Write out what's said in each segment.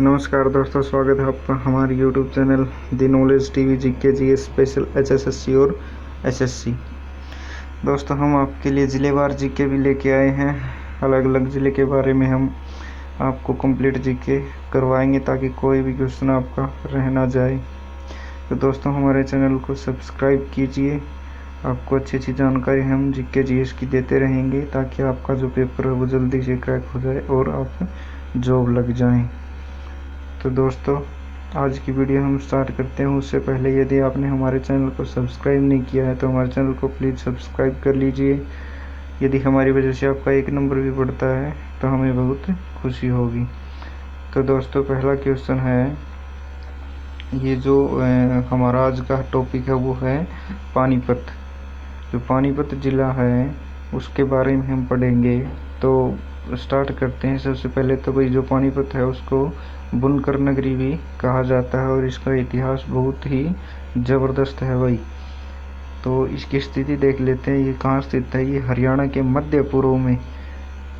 नमस्कार दोस्तों, स्वागत है आपका हमारे YouTube चैनल दी नॉलेज टीवी जीके जी स्पेशल HSSC और SSC। दोस्तों, हम आपके लिए ज़िलेवार जीके भी लेके आए हैं। अलग अलग ज़िले के बारे में हम आपको कंप्लीट जीके करवाएंगे ताकि कोई भी क्वेश्चन आपका रह ना जाए। तो दोस्तों, हमारे चैनल को सब्सक्राइब कीजिए। आपको अच्छी अच्छी जानकारी हम जीके जीएस की देते रहेंगे ताकि आपका जो पेपर है वो जल्दी से क्रैक हो जाए और आप जॉब लग जाएं। तो दोस्तों, आज की वीडियो हम स्टार्ट करते हैं। उससे पहले यदि आपने हमारे चैनल को सब्सक्राइब नहीं किया है तो हमारे चैनल को प्लीज़ सब्सक्राइब कर लीजिए। यदि हमारी वजह से आपका एक नंबर भी बढ़ता है तो हमें बहुत खुशी होगी। तो दोस्तों, पहला क्वेश्चन है, ये जो हमारा आज का टॉपिक है वो है पानीपत। जो पानीपत ज़िला है उसके बारे में हम पढ़ेंगे। तो स्टार्ट करते हैं। सबसे पहले तो भाई, जो पानीपत है उसको बुनकर नगरी भी कहा जाता है और इसका इतिहास बहुत ही ज़बरदस्त है भाई। तो इसकी स्थिति देख लेते हैं, ये कहाँ स्थित है। ये हरियाणा के मध्य पूर्व में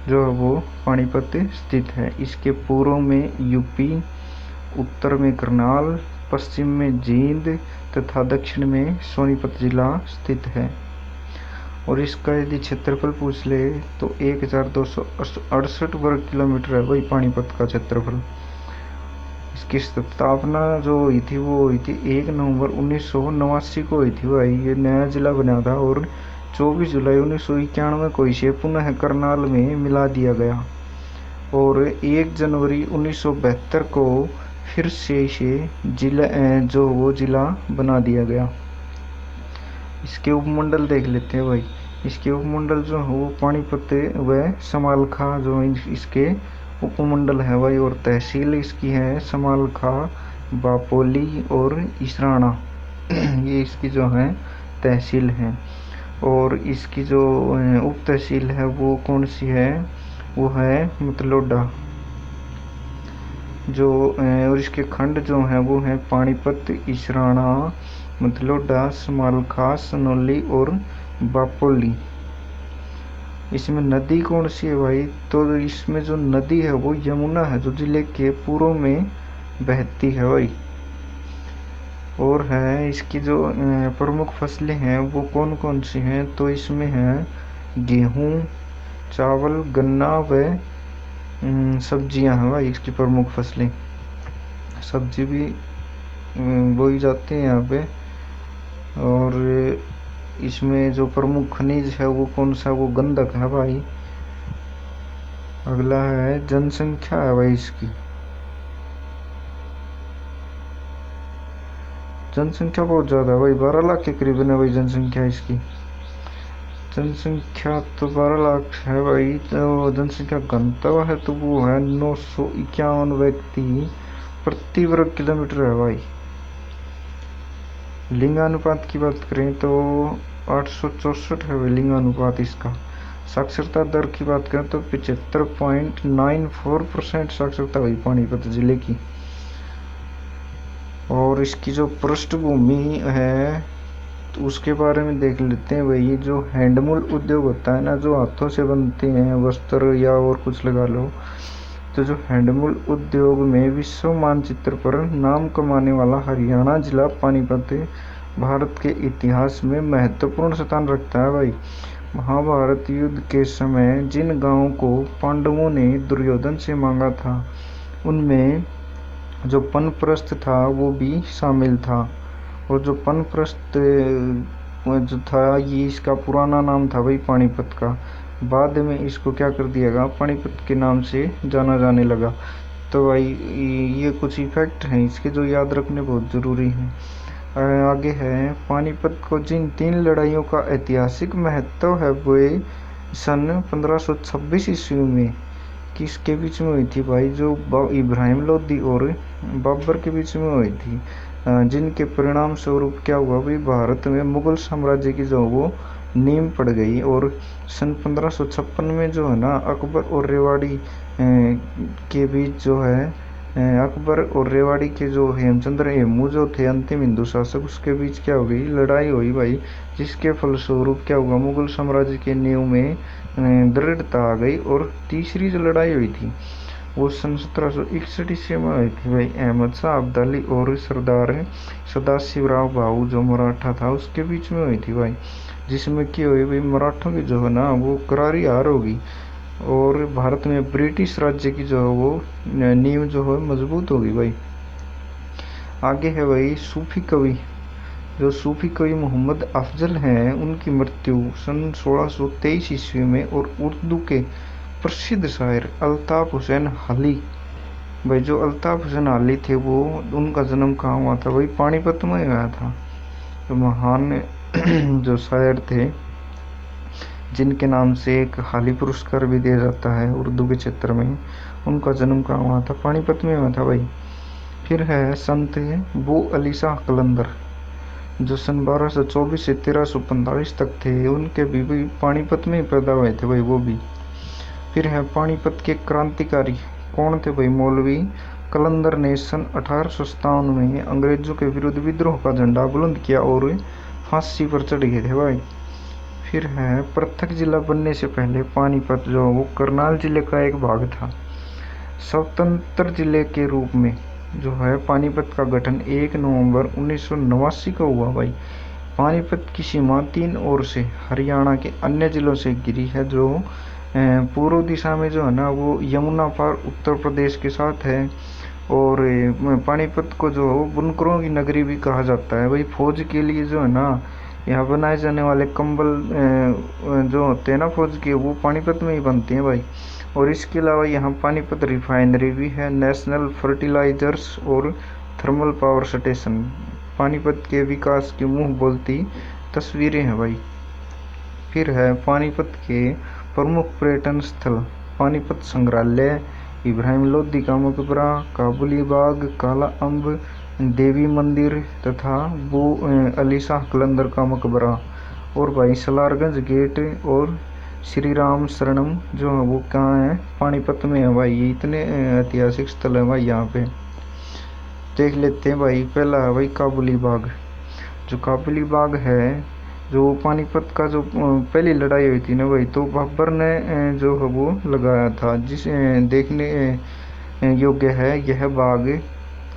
जो है वो पानीपत स्थित है। इसके पूर्व में यूपी, उत्तर में करनाल, पश्चिम में जींद तथा दक्षिण में सोनीपत जिला स्थित है। और इसका यदि क्षेत्रफल पूछ ले तो 1268 वर्ग किलोमीटर है भाई पानीपत का क्षेत्रफल। इसकी स्थापना जो हुई थी वो हुई थी 1 नवंबर 1989 को हुई थी भाई। ये नया जिला बना था और 24 जुलाई 1991 को इसे पुनः करनाल में मिला दिया गया और 1 जनवरी 1972 को फिर से इसे जिला बना दिया गया। इसके उपमंडल देख लेते हैं भाई। इसके उपमंडल जो है वो पानीपत व समालखा जो इसके उपमंडल है भाई। और तहसील इसकी है समालखा, बापोली और इसराना ये इसकी जो है तहसील है। और इसकी जो उप तहसील है वो कौन सी है, वो है मतलोडा जो और इसके खंड जो है वो है पानीपत, इसराना, मतलोडा, समालखा, सनौली और बापोली। इसमें नदी कौन सी है भाई, तो इसमें जो नदी है वो यमुना है जो जिले के पूर्व में बहती है भाई। और है इसकी जो प्रमुख फसलें हैं वो कौन कौन सी हैं, तो इसमें है गेहूँ, चावल, गन्ना व सब्जियां हैं भाई। इसकी प्रमुख फसलें, सब्जी भी बोई जाती है यहाँ पे। और इसमें जो प्रमुख खनिज है वो कौन सा, वो गंधक है भाई। अगला है जनसंख्या है भाई। इसकी जनसंख्या बहुत ज़्यादा है भाई, 12 लाख के करीबन है भाई जनसंख्या इसकी। जनसंख्या तो 12 लाख है भाई। तो जनसंख्या घनत्व है तो वो है 951 व्यक्ति प्रति वर्ग किलोमीटर है भाई। लिंगानुपात की बात करें तो 864 है भाई लिंगानुपात इसका। साक्षरता दर की बात करें तो 75.94% साक्षरता हुई पानीपत जिले की। और इसकी जो पृष्ठभूमि है तो उसके बारे में देख लेते हैं भाई। ये जो हैंडलूम उद्योग होता है ना, जो हाथों से बनते हैं वस्त्र या और कुछ लगा लो, तो जो हैंडलूम उद्योग में विश्व मानचित्र पर नाम कमाने वाला हरियाणा जिला पानीपत भारत के इतिहास में महत्वपूर्ण स्थान रखता है भाई। महाभारत युद्ध के समय जिन गांवों को पांडवों ने दुर्योधन से मांगा था उनमें जो पनप्रस्थ था वो भी शामिल था। और जो पनप्रस्थ जो था ये इसका पुराना नाम था भाई पानीपत का। बाद में इसको क्या कर दिया गया, पानीपत के नाम से जाना जाने लगा। तो भाई ये कुछ इफेक्ट हैं इसके जो याद रखने बहुत ज़रूरी हैं। आगे है, पानीपत को जिन 3 लड़ाइयों का ऐतिहासिक महत्व है वो सन 1526 ईस्वी में किसके बीच में हुई थी भाई, जो इब्राहिम लोदी और बाबर के बीच में हुई थी। जिनके परिणाम स्वरूप क्या हुआ भाई, भारत में मुगल साम्राज्य की जो वो नींव पड़ गई। और सन 1556 में जो है ना अकबर और रेवाड़ी के बीच जो है अकबर और रेवाड़ी के जो हेमचंद्र हेमू जो थे अंतिम हिंदू शासक, उसके बीच क्या हो गई, लड़ाई हुई भाई। जिसके फलस्वरूप क्या हुआ, मुगल साम्राज्य के नींव में दृढ़ता आ गई। और तीसरी जो लड़ाई हुई थी वो सन 1761 ईस्वी में हुई थी भाई। अहमद शाह अब्दाली और सरदार सदाशिवराव भाऊ जो मराठा था उसके बीच में हुई थी भाई, जिसमें क्या हुई भाई, मराठों की जो है ना वो करारी हार होगी और भारत में ब्रिटिश राज्य की जो है वो नींव जो है मजबूत होगी भाई। आगे है भाई सूफी कवि, जो सूफी कवि मोहम्मद अफजल हैं उनकी मृत्यु सन 1623 ईस्वी में। और उर्दू के प्रसिद्ध शायर अल्ताफ हुसैन हाली भाई, जो अल्ताफ हुसैन हाली थे वो, उनका जन्म कहाँ हुआ था भाई, पानीपत में हुआ था। जो महान जो शायर थे जिनके नाम से एक हाली पुरस्कार भी दिया जाता है उर्दू के क्षेत्र में, उनका जन्म कहाँ हुआ था, पानीपत में हुआ था भाई। फिर है संत बू अली शाह कलंदर, जो सन 1224 से 1345 तक थे, उनके भी पानीपत में ही पैदा हुए थे भाई वो भी। फिर है पानीपत के क्रांतिकारी कौन थे भाई, मौलवी कलंदर ने सन 1857 में अंग्रेजों के विरुद्ध विद्रोह का झंडा बुलंद किया और फांसी पर चढ़ गए थे भाई। फिर है पृथक जिला बनने से पहले पानीपत जो वो करनाल जिले का एक भाग था। स्वतंत्र जिले के रूप में जो है पानीपत का गठन 1 नवंबर 1989 को हुआ भाई। पानीपत की सीमा 3 ओर से हरियाणा के अन्य जिलों से घिरी है, जो पूर्व दिशा में जो है ना वो यमुना पार उत्तर प्रदेश के साथ है। और पानीपत को जो बुनकरों की नगरी भी कहा जाता है भाई। फौज के लिए जो है ना यहाँ बनाए जाने वाले कंबल जो होते हैं ना फौज के, वो पानीपत में ही बनते हैं भाई। और इसके अलावा यहाँ पानीपत रिफाइनरी भी है, नेशनल फर्टिलाइजर्स और थर्मल पावर स्टेशन पानीपत के विकास की मुंह बोलती तस्वीरें हैं भाई। फिर है पानीपत के प्रमुख पर्यटन स्थल, पानीपत संग्रहालय, इब्राहिम लोदी का मकबरा, काबुली बाग, काला अम्ब देवी मंदिर तथा बू अली शाह कलंदर का मकबरा। और भाई सलारगंज गेट और श्री राम शरणम जो है वो कहाँ है, पानीपत में है भाई। ये इतने ऐतिहासिक स्थल है भाई। यहाँ पे देख लेते हैं भाई। पहला है भाई काबुली बाग, जो काबुली बाग है जो पानीपत का जो पहली लड़ाई हुई थी ना भाई, तो बाबर ने जो है वो लगाया था, जिस देखने योग्य है यह बाग।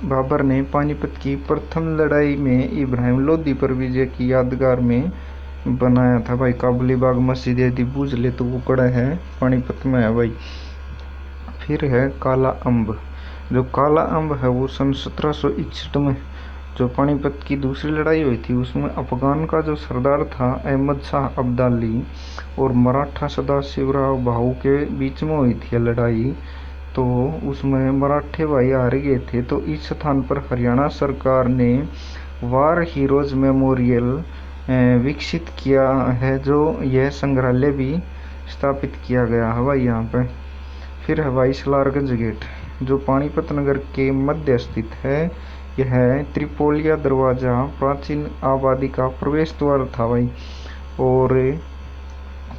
बाबर ने पानीपत की प्रथम लड़ाई में इब्राहिम लोदी पर विजय की यादगार में बनाया था भाई। काबुली बाग मस्जिद यदि बूझ ले तो वो कड़ा है पानीपत में है भाई। फिर है काला अम्ब, जो काला अम्ब है वो सन 1761 में जो पानीपत की दूसरी लड़ाई हुई थी उसमें अफगान का जो सरदार था अहमद शाह अब्दाली और मराठा सदाशिवराव भाऊ के बीच में हुई थी लड़ाई। तो उसमें मराठे भाई हार गए थे। तो इस स्थान पर हरियाणा सरकार ने वार हीरोज मेमोरियल विकसित किया है, जो यह संग्रहालय भी स्थापित किया गया है भाई यहाँ पे। फिर है भाई सलारगंज गेट, जो पानीपत नगर के मध्य स्थित है। यह त्रिपोलिया दरवाजा प्राचीन आबादी का प्रवेश द्वार था भाई। और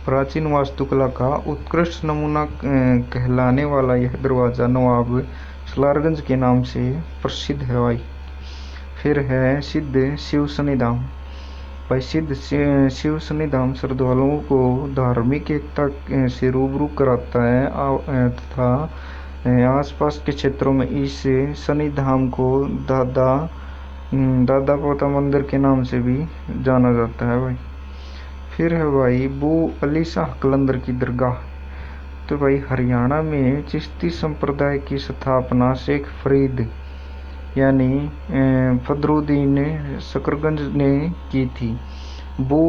प्राचीन वास्तुकला का उत्कृष्ट नमूना कहलाने वाला यह दरवाजा नवाब सलारगंज के नाम से प्रसिद्ध है भाई। फिर है सिद्ध शिव शनिधाम भाई। सिद्ध शिव शनिधाम श्रद्धालुओं को धार्मिक एकता से रूबरू कराता है तथा आसपास के क्षेत्रों में इस शनिधाम को दादा पोता मंदिर के नाम से भी जाना जाता है भाई। फिर है भाई बू अली शाह कलंदर की दरगाह, तो भाई हरियाणा में चिश्ती संप्रदाय की स्थापना शेख फरीद यानी फदरुद्दीन शकरगंज ने की थी। बू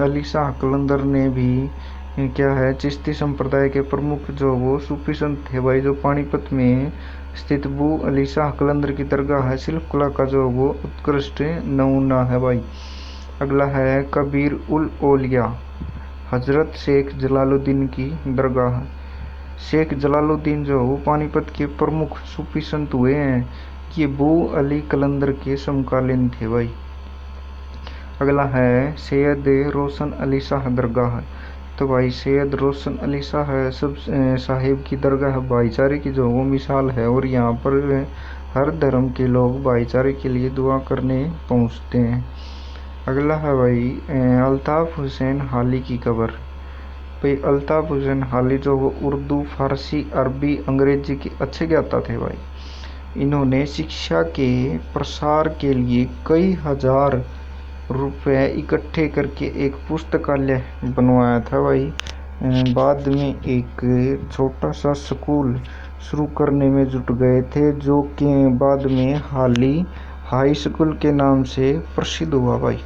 अली शाह कलंदर ने भी क्या है चिश्ती संप्रदाय के प्रमुख जो वो सूफी संत थे भाई। जो पानीपत में स्थित बू अली शाह कलंदर की दरगाह है, शिल्पकला का जो वो उत्कृष्ट नमूना है भाई। अगला है कबीर उल औलिया हजरत शेख जलालुद्दीन की दरगाह। शेख जलालुद्दीन जो वो पानीपत के प्रमुख सूफी संत हुए हैं। ये बू अली कलंदर के समकालीन थे भाई। अगला है सैयद रोशन अली शाह दरगाह, तो भाई सैयद रोशन अली शाह सब साहिब की दरगाह भाईचारे की जो वो मिसाल है। और यहाँ पर हर धर्म के लोग भाईचारे के लिए दुआ करने पहुँचते हैं। अगला है भाई अल्ताफ हुसैन हाली की कब्र, भाई अल्ताफ हुसैन हाली जो वो उर्दू, फारसी, अरबी, अंग्रेजी के अच्छे ज्ञाता थे भाई। इन्होंने शिक्षा के प्रसार के लिए कई हजार रुपए इकट्ठे करके एक पुस्तकालय बनवाया था भाई। बाद में एक छोटा सा स्कूल शुरू करने में जुट गए थे, जो कि बाद में हाली हाई स्कूल के नाम से प्रसिद्ध हुआ भाई।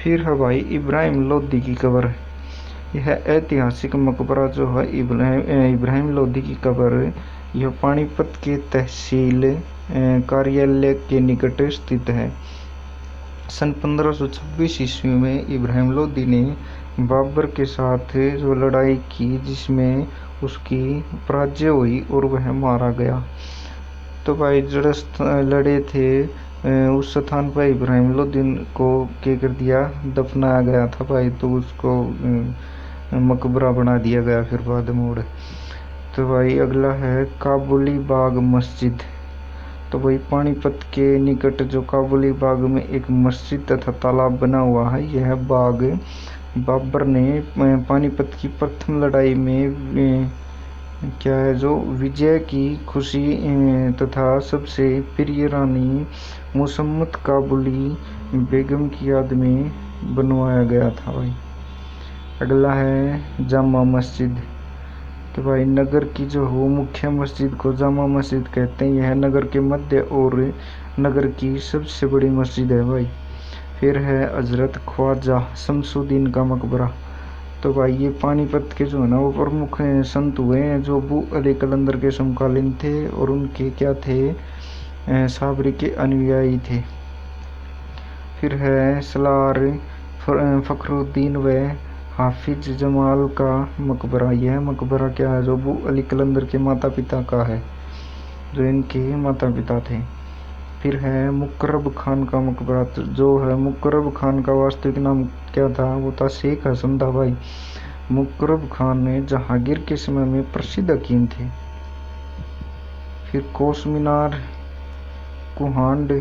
फिर है भाई इब्राहिम लोदी की कब्र। यह ऐतिहासिक मकबरा जो है इब्राहिम लोदी की कब्र, यह पानीपत के तहसील कार्यालय के निकट स्थित है। सन 1526 ईस्वी में इब्राहिम लोदी ने बाबर के साथ जो लड़ाई की, जिसमें उसकी पराजय हुई और वह मारा गया। तो भाई जो लड़े थे उस स्थान पर इब्राहिम लोदी को क्या कर दिया, दफनाया गया था भाई। तो उसको मकबरा बना दिया गया फिर बाद में। तो भाई अगला है काबुली बाग मस्जिद। तो भाई पानीपत के निकट जो काबुली बाग में एक मस्जिद तथा तालाब बना हुआ है, यह बाग बाबर ने पानीपत की प्रथम लड़ाई में क्या है जो विजय की खुशी तथा सबसे प्रिय रानी मुसम्मत काबुली बेगम की याद में बनवाया गया था भाई। अगला है जामा मस्जिद। तो भाई नगर की जो हो मुख्य मस्जिद को जामा मस्जिद कहते हैं। यह नगर के मध्य और नगर की सबसे बड़ी मस्जिद है भाई। फिर है हजरत ख्वाजा शमसुद्दीन का मकबरा। तो भाई ये पानीपत के जो है ना वो प्रमुख संत हुए हैं, जो अबू अली कलंदर के समकालीन थे और उनके क्या थे, साबरी के अनुयायी थे। फिर है सलार फखरुद्दीन व हाफिज जमाल का मकबरा। यह मकबरा क्या है, जो अबू अली कलंदर के माता पिता का है, जो इनके माता पिता थे। फिर है मुकर्रब खान का मकबरा। जो है मुकर्रब खान का वास्तविक नाम क्या था, वो था शेख हसन था भाई। मुकर्रब खान जहांगीर के समय में प्रसिद्ध हकीम थे। फिर कोस मीनार, कुहांड,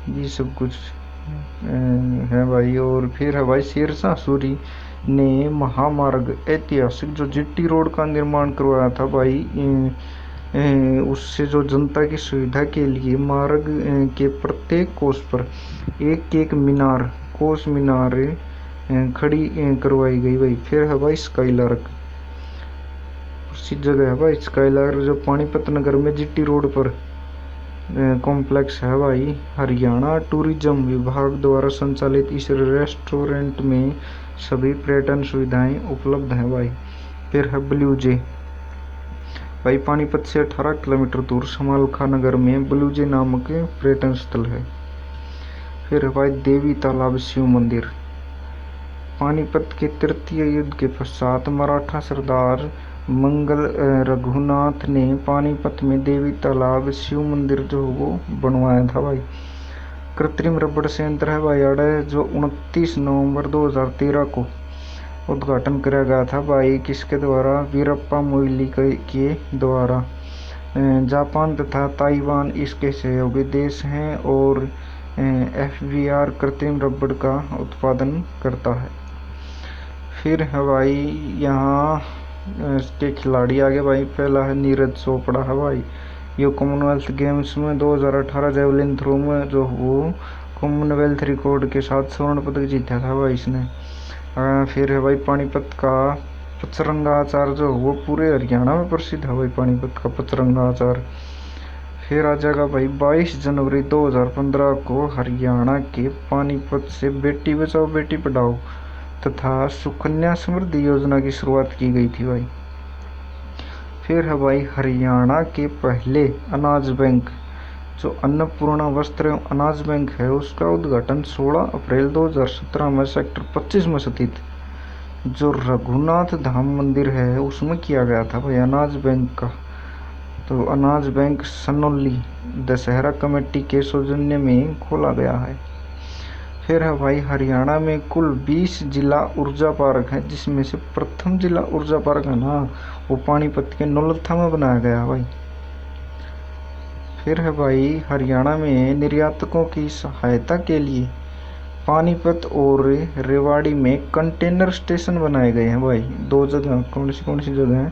ये सब कुछ है भाई। और फिर है भाई शेरशाह सूरी ने महामार्ग ऐतिहासिक जो जीटी रोड का निर्माण करवाया था भाई। उससे जो जनता की सुविधा के लिए मार्ग के प्रत्येक कोस पर एक एक मीनार, कोस मीनार खड़ी करवाई गई भाई। फिर है भाई स्काईलार्क, उसी जगह है भाई स्काईलार्क जो पानीपत नगर में जीटी रोड पर कॉम्प्लेक्स है भाई। हरियाणा टूरिज्म विभाग द्वारा संचालित इस रेस्टोरेंट में सभी पर्यटन सुविधाएं उपलब्ध हैं भाई। फिर है ब्लू जे भाई, पानीपत से 18 किलोमीटर दूर समालखा नगर में ब्लू जे नामक पर्यटन स्थल है। फिर है भाई देवी तालाब शिव मंदिर। पानीपत के तृतीय युद्ध के पश्चात मराठा सरदार मंगल रघुनाथ ने पानीपत में देवी तालाब शिव मंदिर जो वो बनवाया था भाई। कृत्रिम रबड़ संयंत्र है भाई अड़े, जो 29 नवंबर 2013 को उद्घाटन किया गया था भाई। किसके द्वारा, वीरप्पा मोइली के द्वारा। जापान तथा ताइवान इसके सहयोगी देश हैं और FBR कृत्रिम रबड़ का उत्पादन करता है। फिर है भाई यहाँ के खिलाड़ी आगे भाई। पहला है नीरज चोपड़ा है भाई, ये कॉमनवेल्थ गेम्स में 2018 जेवलिन थ्रो में जो वो कॉमनवेल्थ रिकॉर्ड के साथ स्वर्ण पदक जीता था भाई इसने। फिर है भाई पानीपत का पचरंगा अचार, जो वो पूरे हरियाणा में प्रसिद्ध है भाई पानीपत का पचरंगा अचार। फिर आ जाएगा भाई 22 जनवरी 2015 को हरियाणा के पानीपत से बेटी बचाओ बेटी पढ़ाओ तथा सुकन्या समृद्धि योजना की शुरुआत की गई थी भाई। फिर है भाई हरियाणा के पहले अनाज बैंक, जो अन्नपूर्णा वस्त्र एवं अनाज बैंक है, उसका उद्घाटन 16 अप्रैल 2017 में सेक्टर 25 में स्थित जो रघुनाथ धाम मंदिर है उसमें किया गया था भाई अनाज बैंक का। तो अनाज बैंक सनौली दशहरा कमेटी के सौजन्य में खोला गया है। फिर है भाई हरियाणा में कुल 20 जिला ऊर्जा पार्क है, जिसमें से प्रथम जिला ऊर्जा पार्क है ना वो पानीपत के नौलथा में बनाया गया भाई। फिर है भाई हरियाणा में निर्यातकों की सहायता के लिए पानीपत और रेवाड़ी में कंटेनर स्टेशन बनाए गए हैं भाई। 2 जगह कौन सी जगह है?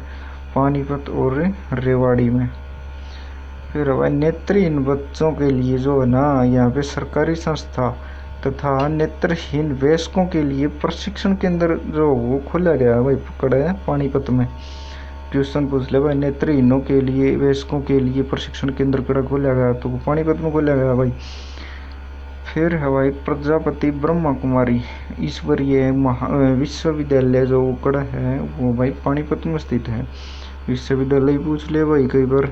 पानीपत और रेवाड़ी में। फिर भाई नेत्रहीन बच्चों के लिए जो है ना यहाँ पे सरकारी संस्था तथा नेत्रहीन वयस्कों के लिए प्रशिक्षण केंद्र जो वो खोला गया है भाई, पकड़ा है पानीपत में। क्वेश्चन पूछ ले भाई, नेत्रहीनों के लिए वयस्कों के लिए प्रशिक्षण केंद्र कड़ा खोला गया, तो वो पानीपत में खोला गया भाई। फिर है भाई प्रजापति ब्रह्मा कुमारी ईश्वरीय विश्वविद्यालय जो कड़ा है वो भाई पानीपत में स्थित है। विश्वविद्यालय पूछ ले भाई कई बार।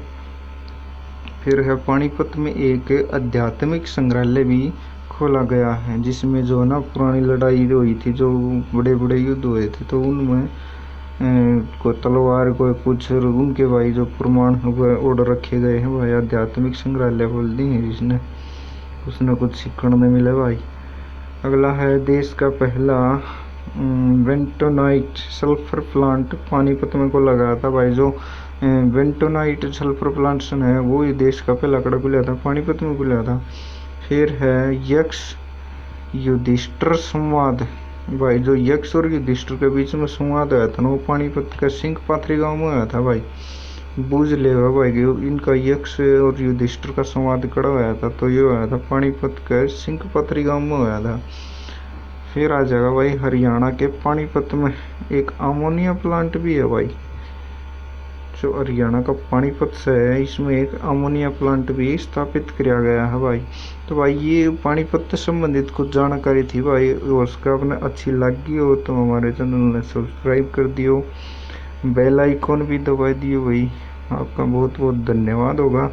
फिर है पानीपत में एक आध्यात्मिक संग्रहालय भी खोला गया है, जिसमें जो ना पुरानी लड़ाई हुई थी, जो बड़े बड़े युद्ध हुए थे, तो उनमें को तलवार को कुछ उनके भाई जो प्रमाण ऑर्डर रखे गए हैं भाई। आध्यात्मिक संग्रहालय बोल दी है जिसने, उसने कुछ सीखने में मिला भाई। अगला है देश का पहला बेंटोनाइट सल्फर प्लांट पानीपत में को लगाया था भाई। जो बेंटोनाइट सल्फर प्लांट है वो ये देश का पहला कड़ा खुला था, पानीपत में खुला था। फिर है यक्ष युधिष्ठिर संवाद भाई। जो यक्ष और युधिष्ठिर के बीच में संवाद आया था ना वो पानीपत का सिंहपाथरी गांव में आया था भाई। बूझ ले भाई इनका यक्ष और युधिष्ठिर का संवाद कड़ा आया था, तो ये आया था पानीपत के सिंहपाथरी गांव में आया था। फिर आ जाएगा भाई हरियाणा के पानीपत में एक अमोनिया प्लांट भी है भाई। जो हरियाणा का पानीपत से है इसमें एक अमोनिया प्लांट भी स्थापित किया गया है भाई। तो भाई ये पानीपत से संबंधित कुछ जानकारी थी भाई, उसका अपने अच्छी लगी हो तो हमारे चैनल ने सब्सक्राइब कर दियो, बेल आइकॉन भी दबा दियो भाई, आपका बहुत बहुत धन्यवाद होगा।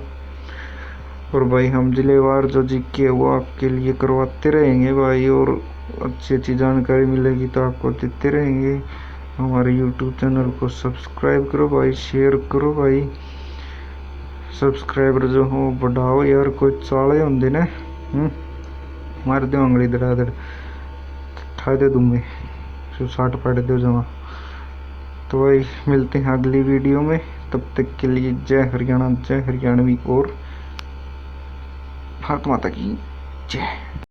और भाई हम जिलेवार जो जीके है वो आपके लिए करवाते रहेंगे भाई, और अच्छी जानकारी मिलेगी तो आपको देते रहेंगे। हमारे YouTube चैनल को सब्सक्राइब करो भाई, शेयर करो भाई, सब्सक्राइबर जो हो बढ़ाओ यार, कोई चाले होंगे ना मार दो अंगड़ी धड़ाधड़ ठा दे दूंगे 60 फाड़ दो जमा। तो भाई मिलते हैं अगली वीडियो में, तब तक के लिए जय हरियाणा, जय हरियाणवी और भारत माता की जय।